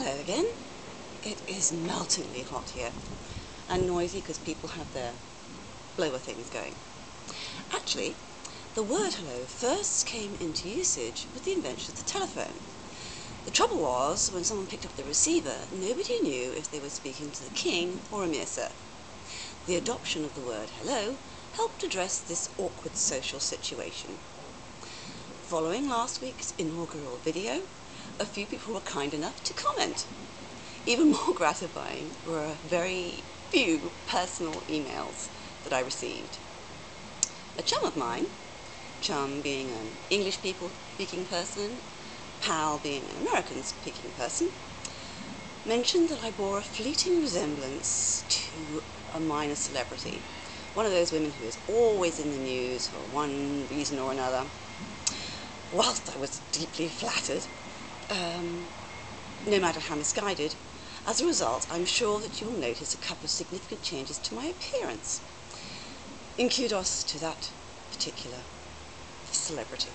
Hello again. It is meltingly hot here and noisy because people have their blower things going. Actually, the word hello first came into usage with the invention of the telephone. The trouble was, when someone picked up the receiver, nobody knew if they were speaking to the king or Emir Sir. The adoption of the word hello helped address this awkward social situation. Following last week's inaugural video, a few people were kind enough to comment. Even more gratifying were a very few personal emails that I received. A chum of mine, chum being an English speaking person, pal being an American speaking person, mentioned that I bore a fleeting resemblance to a minor celebrity, one of those women who is always in the news for one reason or another. Whilst I was deeply flattered, no matter how misguided, as a result, I'm sure that you will notice a couple of significant changes to my appearance, in kudos to that particular celebrity.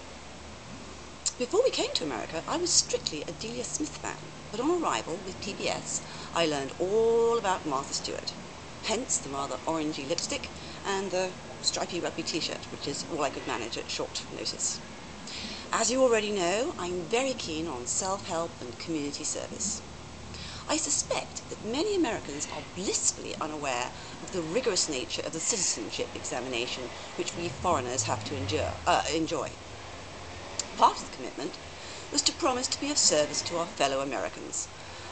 Before we came to America, I was strictly a Delia Smith fan, but on arrival with PBS, I learned all about Martha Stewart, hence the rather orangey lipstick and the stripy rugby t-shirt, which is all I could manage at short notice. As you already know, I'm very keen on self-help and community service. I suspect that many Americans are blissfully unaware of the rigorous nature of the citizenship examination which we foreigners have to enjoy. Part of the commitment was to promise to be of service to our fellow Americans,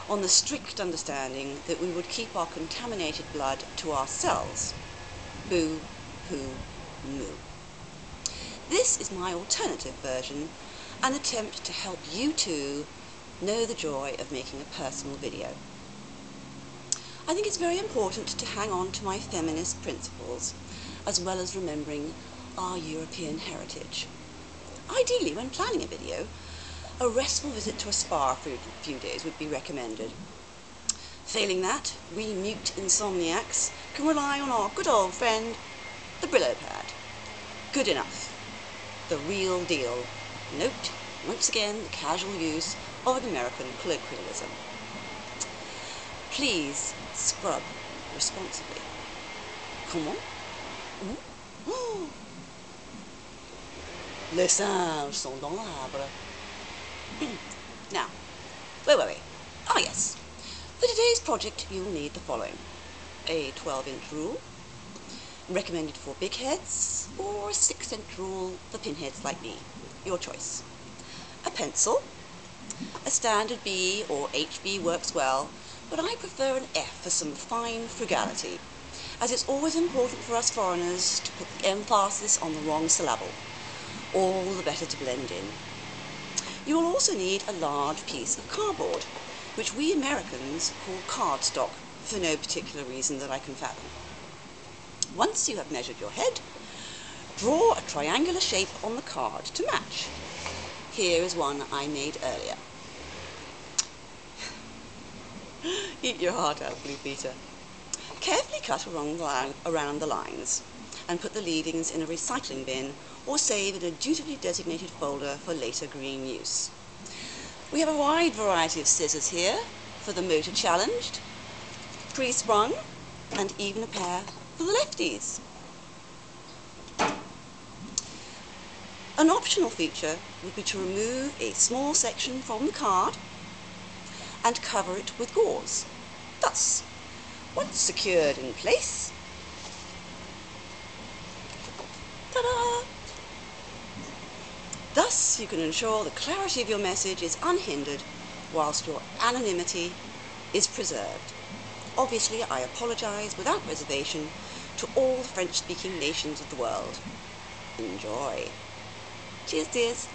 on the strict understanding that we would keep our contaminated blood to ourselves. Boo, hoo, moo. This is my alternative version, an attempt to help you too know the joy of making a personal video. I think it's very important to hang on to my feminist principles, as well as remembering our European heritage. Ideally, when planning a video, a restful visit to a spa for a few days would be recommended. Failing that, we mute insomniacs can rely on our good old friend, the Brillo pad. Good enough. The real deal. Note, once again, the casual use of an American colloquialism. Please scrub responsibly. Comment? Oh. Les singes sont dans l'arbre. Now, where were we? Ah, yes. For today's project, you will need the following: a 12-inch rule, recommended for big heads, or a 6-inch rule for pinheads like me, your choice. A pencil, a standard B or HB works well, but I prefer an F for some fine frugality, as it's always important for us foreigners to put the emphasis on the wrong syllable, all the better to blend in. You will also need a large piece of cardboard, which we Americans call cardstock, for no particular reason that I can fathom. Once you have measured your head, draw a triangular shape on the card to match. Here is one I made earlier. Eat your heart out, Blue Peter. Carefully cut around the lines and put the leadings in a recycling bin or save in a dutifully designated folder for later green use. We have a wide variety of scissors here for the motor challenged, pre-sprung, and even a pair for the lefties. An optional feature would be to remove a small section from the card and cover it with gauze. Thus, once secured in place, ta-da! Thus, you can ensure the clarity of your message is unhindered whilst your anonymity is preserved. Obviously, I apologise without reservation to all the French-speaking nations of the world. Enjoy. Cheers, dears.